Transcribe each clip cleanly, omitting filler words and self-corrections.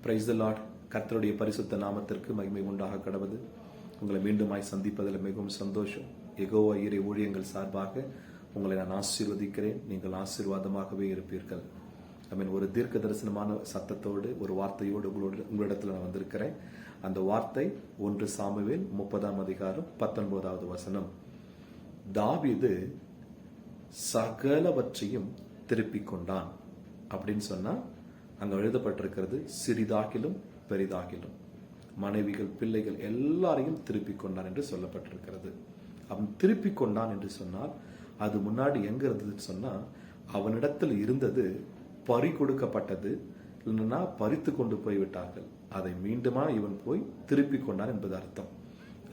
Praise the Lord. கர்த்தருடைய பரிசுத்த நாமத்திற்கு மகிமை உண்டாக கடவுது. உங்களை மீண்டுமாய் சந்திப்பதில் மிகவும் சந்தோஷம். யெகோவா ஈரே ஊழியங்கள் சார்பாக உங்களை நான் ஆசீர்வதிக்கிறேன். நீங்கள் ஆசீர்வாதமாகவே இருப்பீர்கள். ஒரு தீர்க்க தரிசனமான சத்தத்தோடு ஒரு வார்த்தையோடு உங்களிடத்தில் நான் வந்திருக்கிறேன். அந்த வார்த்தை 1 சாமுவேல் 30ஆம் அதிகாரம் 19வது வசனம். தாவீது சகலவற்றையும் திருப்பிக் கொண்டான் அப்படின்னு சொன்னா அங்க எழுதப்பட்டிருக்கிறது, சிறிதாகிலும் பெரிதாகிலும் மனைவிகள் பிள்ளைகள் எல்லாரையும் திருப்பிக் கொண்டான் என்று சொல்லப்பட்டிருக்கிறது. அவன் திருப்பிக் கொண்டான் என்று சொன்னால் அது முன்னாடி எங்க இருந்ததுன்னு சொன்னா அவனிடத்தில் இருந்தது பறி கொடுக்கப்பட்டது, இல்லைன்னா பறித்து கொண்டு போய்விட்டார்கள். அதை மீண்டுமா இவன் போய் திருப்பிக் கொண்டான் என்பது அர்த்தம்.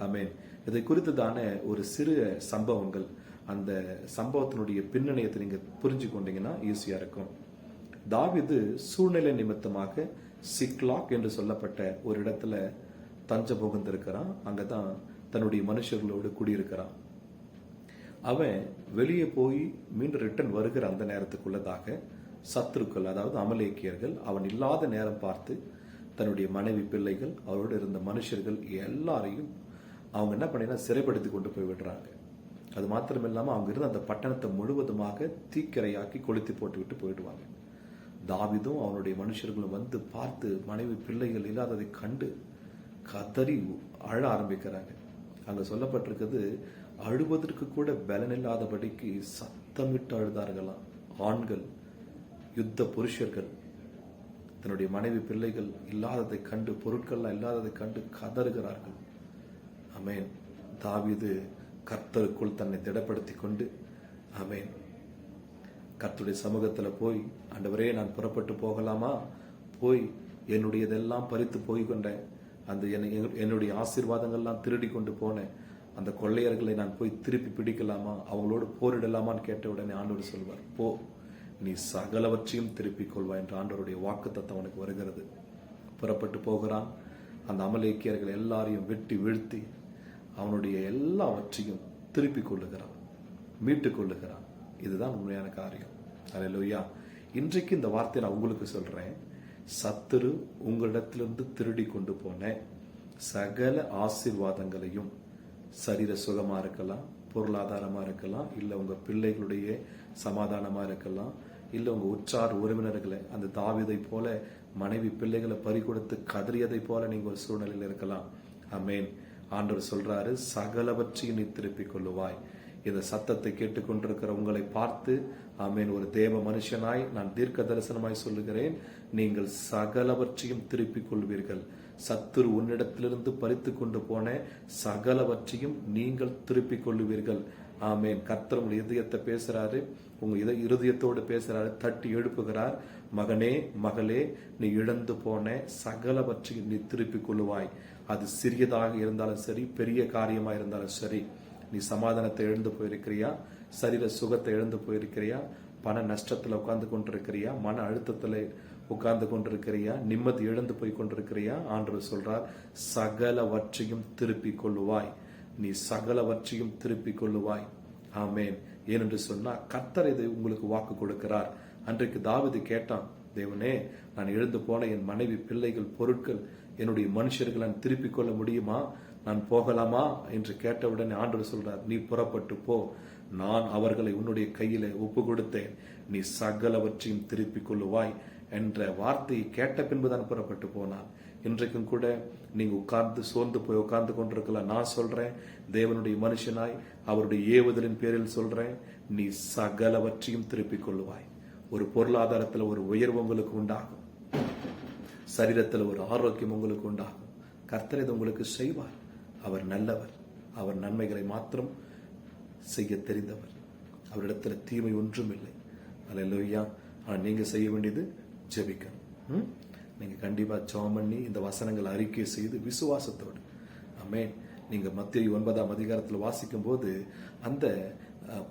ஆமென். இதை குறித்துதான ஒரு சிறு சம்பவங்கள், அந்த சம்பவத்தினுடைய பின்னணியத்தை நீங்க புரிஞ்சு கொண்டீங்கன்னா ஈஸியா இருக்கும். தாவீது சூழ்நிலை நிமித்தமாக சிக்லாக் என்று சொல்லப்பட்ட ஒரு இடத்துல தஞ்சம் புகுந்திருக்கிறான். அங்கதான் தன்னுடைய மனுஷர்களோடு குடியிருக்கிறான். அவன் வெளியே போய் மீண்டும் ரிட்டர்ன் வருகிற அந்த நேரத்துக்குள்ளதாக சத்துருக்கள், அதாவது அமலேக்கியர்கள், அவன் இல்லாத நேரம் பார்த்து தன்னுடைய மனைவி பிள்ளைகள் அவரோடு இருந்த மனுஷர்கள் எல்லாரையும் அவங்க என்ன பண்ணினா சிறைப்படுத்தி கொண்டு போய் விடுறாங்க. அது மாத்திரம் இல்லாம அவங்க இருந்த அந்த பட்டணத்தை முழுவதுமாக தீக்கிரையாக்கி கொளுத்தி போட்டு விட்டு போயிடுவாங்க. தாவீதும் அவனுடைய மனுஷர்களும் வந்து பார்த்து மனைவி பிள்ளைகள் இல்லாததை கண்டு கதறி அழ ஆரம்பிக்கிறாங்க. அங்க சொல்லப்பட்டிருக்கிறது, அழுவதற்கு கூட பலன் இல்லாதபடிக்கு சத்தமிட்டு அழுதார்களாம். ஆண்கள், யுத்த புருஷர்கள் தன்னுடைய மனைவி பிள்ளைகள் இல்லாததை கண்டு, பொருட்கள்லாம் இல்லாததை கண்டு கதறுகிறார்கள். ஆமென். தாவீது கர்த்தருக்குள் தன்னை திடப்படுத்தி கொண்டு ஆமென் கர்த்தருடைய சமூகத்துல போய், ஆண்டவரே நான் புறப்பட்டு போகலாமா, போய் என்னுடையதெல்லாம் பறித்து போய் கொண்டேன், அந்த என்னுடைய ஆசீர்வாதங்கள்லாம் திருடி கொண்டு போனேன், அந்த கொள்ளையர்களை நான் போய் திருப்பி பிடிக்கலாமா, அவங்களோடு போரிடலாமான்னு கேட்ட உடனே ஆண்டவர் சொல்வார், போ, நீ சகலவற்றையும் திருப்பிக் கொள்வாய் என்று ஆண்டவருடைய வாக்குத்தத்தம் அவனுக்கு வருகிறது. புறப்பட்டு போகிறான். அந்த அமலேக்கியர்கள் எல்லாரையும் வெட்டி வீழ்த்தி அவனுடைய எல்லாவற்றையும் திருப்பிக் கொள்ளுகிறான், மீட்டுக் கொள்ளுகிறான். இதுதான் உண்மையான காரியம். அல்லேலூயா. இன்றைக்கு இந்த வார்த்தையை நான் உங்களுக்கு சொல்றேன். சத்துரு உங்களிடத்திலிருந்து திருடி கொண்டு போன சகல ஆசீர்வாதங்களையும், சரீர சுகமா இருக்கலாம், பொருளாதாரமா இருக்கலாம், இல்ல உங்க பிள்ளைகளுடைய சமாதானமா இருக்கலாம், இல்ல உங்க உற்றார் உறவினர்களை, அந்த தாவீதை போல மனைவி பிள்ளைகளை பறி கொடுத்து கதறியதை போல நீங்க ஒரு சூழ்நிலையில் இருக்கலாம். ஆமென். ஆண்டவர் சொல்றாரு, சகலவற்றையும் நீ திருப்பிக் கொள்ளுவாய். இந்த சத்தத்தை கேட்டுக்கொண்டிருக்கிற உங்களை பார்த்து ஆமென், ஒரு தேவ மனுஷனாய் நான் தீர்க்க தரிசனமாய் சொல்லுகிறேன், நீங்கள் சகலவற்றையும் திருப்பிக் கொள்வீர்கள். சத்துரு உன்னிடத்திலிருந்து பறித்து கொண்டு போன சகலவற்றையும் நீங்கள் திருப்பிக் கொள்ளுவீர்கள். ஆமென். கர்த்தர் உங்கள் இதயத்தை பேசுறாரு, உங்க இருதயத்தோடு பேசுறாரு, தட்டி எழுப்புகிறார். மகனே, மகளே, நீ இழந்து போன சகலவற்றையும் நீ திருப்பிக் கொள்ளுவாய். அது சிறியதாக இருந்தாலும் சரி, பெரிய காரியமா இருந்தாலும் சரி. நீ சமாதானத்தை இழந்து போயிருக்கிறியா, சரீர சுகத்தை இழந்து போயிருக்கிறியா, பண நஷ்டத்துல உட்கார்ந்து கொண்டிருக்கிறியா, மன அழுத்தத்துல உட்கார்ந்து கொண்டிருக்கிறியா, நிம்மதி இழந்து போய் கொண்டிருக்கிறியா, ஆண்டவர் சொல்றார், சகலவற்றையும் திருப்பிக் கொள்ளுவாய். நீ சகலவற்றையும் திருப்பிக் கொள்ளுவாய். ஆமென். ஏனென்று சொன்னா கர்த்தர் இதை உங்களுக்கு வாக்கு கொடுக்கிறார். அன்றைக்கு தாவீது கேட்டான், தேவனே, நான் இழந்து போன என் மனைவி பிள்ளைகள் பொருட்கள் என்னுடைய மனுஷர்கள் நான் திருப்பிக் கொள்ள முடியுமா, நான் போகலாமா என்று கேட்டவுடனே ஆண்டவர் சொல்றார், நீ புறப்பட்டு போ, நான் அவர்களை உன்னுடைய கையில ஒப்பு கொடுத்தேன், நீ சகலவற்றையும் திருப்பிக் கொள்ளுவாய் என்ற வார்த்தையை கேட்ட பின்புதான் புறப்பட்டு போனான். இன்றைக்கும் கூட நீங்க உட்கார்ந்து சோர்ந்து போய் உட்கார்ந்து கொண்டிருக்கலாம். நான் சொல்றேன், தேவனுடைய மனுஷனாய் அவருடைய ஏவுதலின் பேரில் சொல்றேன், நீ சகலவற்றையும் திருப்பிக் கொள்ளுவாய். ஒரு பொருளாதாரத்துல ஒரு உயர்வு உங்களுக்கு உண்டாகும், சரீரத்தில் ஒரு ஆரோக்கியம் உங்களுக்கு உண்டாகும். கர்த்தர் இதை உங்களுக்கு செய்வார். அவர் நல்லவர். அவர் நன்மைகளை மாத்திரம் செய்ய தெரிந்தவர். அவரிடத்துல தீமை ஒன்றும் இல்லை. அல்லேலூயா. ஆனா நீங்க செய்ய வேண்டியது ஜெபிக்கணும். நீங்க கண்டிப்பா ஜெபம் பண்ணி இந்த வசனங்களை அறிக்கை செய்து விசுவாசத்தோடு, ஆமென். நீங்க மத்தேயு 9ஆம் அதிகாரத்தில் வாசிக்கும் போது அந்த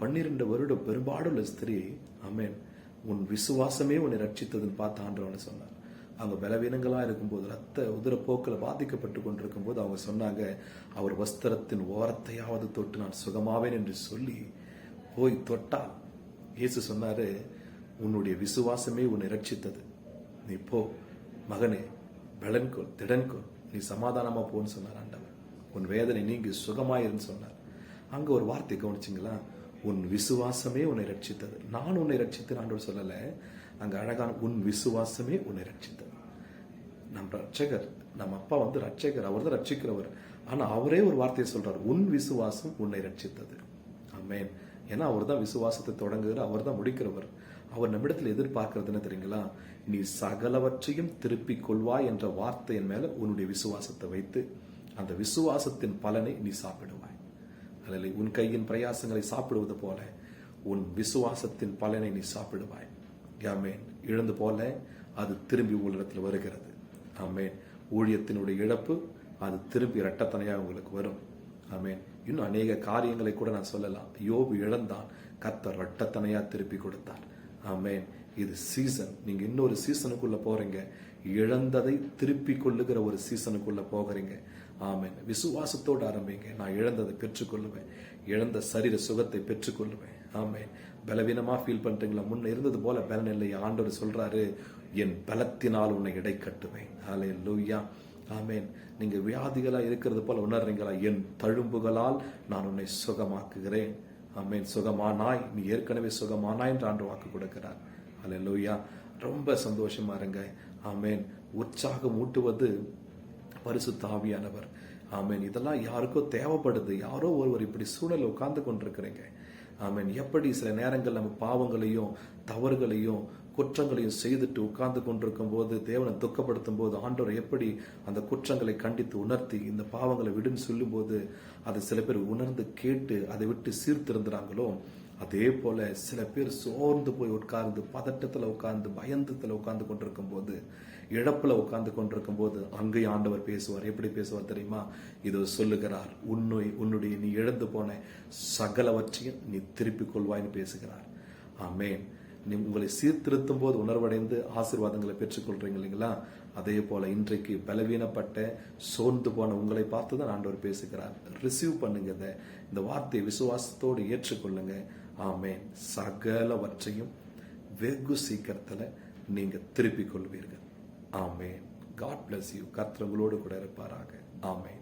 12 வருடம் பெரும்பாடுள்ள ஸ்திரீ, ஆமென், உன் விசுவாசமே உன்னை ரட்சித்ததுன்னு பார்த்து ஆண்டவன் சொன்னார். அவங்க பலவீனங்களா இருக்கும்போது, ரத்த உதிர போக்கில் பாதிக்கப்பட்டு கொண்டிருக்கும் போது அவங்க சொன்னாங்க, அவர் வஸ்திரத்தின் ஓரத்தையாவது தொட்டு நான் சுகமாவேன் என்று சொல்லி போய் தொட்டால் இயேசு சொன்னாரு, உன்னுடைய விசுவாசமே உன்னை ரட்சித்தது, நீ போ மகனே, பலன்கொள், திடன்கொள், நீ சமாதானமா போன்னு சொன்னார் ஆண்டவர். உன் வேதனை நீங்கி சுகமாயிருன்னு சொன்னார். அங்க ஒரு வார்த்தை கவனிச்சிங்களா? உன் விசுவாசமே உன்னை ரட்சித்தது. நான் உன்னை ரட்சித்து ஆண்டவர் சொல்லல, அங்க அழகான உன் விசுவாசமே உன்னை ரட்சித்தது. நம் ரட்சகர், நம்ம அப்பா ரட்சகர், அவர் தான் ரட்சிக்கிறவர். ஆனா அவரே ஒரு வார்த்தையை சொல்றார், உன் விசுவாசம் உன்னை ரட்சித்தது. ஆமென். ஏன்னா அவர் தான் விசுவாசத்தை தொடங்குகிறார், அவர் தான் முடிக்கிறவர். அவர் நம்மிடத்தில் எதிர்பார்க்கிறது என்ன தெரியுங்களா? நீ சகலவற்றையும் திருப்பிக் கொள்வாய் என்ற வார்த்தையின் மேல உன்னுடைய விசுவாசத்தை வைத்து அந்த விசுவாசத்தின் பலனை நீ சாப்பிடுவாய். அல்ல, உன் கையின் பிரயாசங்களை சாப்பிடுவது போல உன் விசுவாசத்தின் பலனை நீ சாப்பிடுவாய். ஆமென். இழந்து போல அது திரும்பி உங்களிடத்தில் வருகிறது. ஆமென். ஊழியத்தினுடைய இழப்பு அது திரும்பி இரட்டத்தனையாக உங்களுக்கு வரும். ஆமென். இன்னும் அநேக காரியங்களை கூட நான் சொல்லலாம். யோபு இழந்தான், கர்த்தர் இரட்டத்தனையா திருப்பி கொடுத்தார். ஆமென். இது சீசன். நீங்க இன்னொரு சீசனுக்குள்ள போறீங்க. இழந்ததை திருப்பி கொள்ளுகிற ஒரு சீசனுக்குள்ள போகிறீங்க. ஆமென். விசுவாசத்தோடு ஆரம்பிங்க. நான் இழந்ததை பெற்றுக்கொள்ளுவேன், இழந்த சரீர சுகத்தை பெற்றுக்கொள்ளுவேன். ஆமென். பலவீனமா ஃபீல் பண்றீங்களா? முன்ன இருந்தது போல பலன் இல்லை. ஆண்டவர் சொல்றாரு, என் பலத்தினால் உன்னை இடை கட்டுவேன். ஹல்லேலூயா. ஆமென். நீங்க வியாதிகளா இருக்கிறது போல உணர்றீங்களா? என் தழும்புகளால் நான் உன்னை சுகமாக்குகிறேன். ஆமென். சுகமானாய், நீ ஏற்கனவே சுகமானாய் என்று ஆண்டவர் வாக்கு கொடுக்கிறார். ஹல்லேலூயா. ரொம்ப சந்தோஷமா இருங்க. ஆமென். உற்சாகம் ஊட்டுவது பரிசுத்த ஆவியானவர். ஆமென். இதெல்லாம் யாருக்கோ தேவைப்படுது. யாரோ ஒருவர் இப்படி சூழல் உட்கார்ந்து கொண்டிருக்கிறீங்க. ஆமென். எப்படி சில நேரங்கள் நம்ம பாவங்களையும் தவறுகளையும் குற்றங்களையும் செய்துட்டு உட்கார்ந்து கொண்டிருக்கும் போது, தேவனை துக்கப்படுத்தும் போது, ஆண்டவர் எப்படி அந்த குற்றங்களை கண்டித்து உணர்த்தி இந்த பாவங்களை விடுன்னு சொல்லும் போது அதை சில பேர் உணர்ந்து கேட்டு அதை விட்டு சீர்திருந்துறாங்களோ, அதே போல சில பேர் சோர்ந்து போய் உட்கார்ந்து பதட்டத்துல உட்கார்ந்து பயந்தத்துல உட்கார்ந்து கொண்டிருக்கும் போது, இழப்புல உட்கார்ந்து கொண்டிருக்கும் போது அங்கே ஆண்டவர் பேசுவார். எப்படி பேசுவார் தெரியுமா? இதோ சொல்லுகிறார், உன்னுடைய நீ இழந்து போன சகலவற்றையும் நீ திருப்பிக் கொள்வாய்னு பேசுகிறார். ஆமென். நீ உங்களை சீர்திருத்தும் போது உணர்வடைந்து ஆசீர்வாதங்களை பெற்றுக்கொள்றீங்க இல்லைங்களா? அதே போல இன்றைக்கு பலவீனப்பட்ட சோர்ந்து போன உங்களை பார்த்து தான் ஆண்டவர் பேசுகிறார். ரிசீவ் பண்ணுங்க. இந்த வார்த்தையை விசுவாசத்தோடு ஏற்றுக்கொள்ளுங்க. ஆமென். சகலவற்றையும் வெகு சீக்கிரத்துல நீங்க திருப்பிக் கொள்வீர்கள். ஆமென். God bless you. கர்த்தர் உங்களோடு கூட இருப்பாராக. ஆமென்.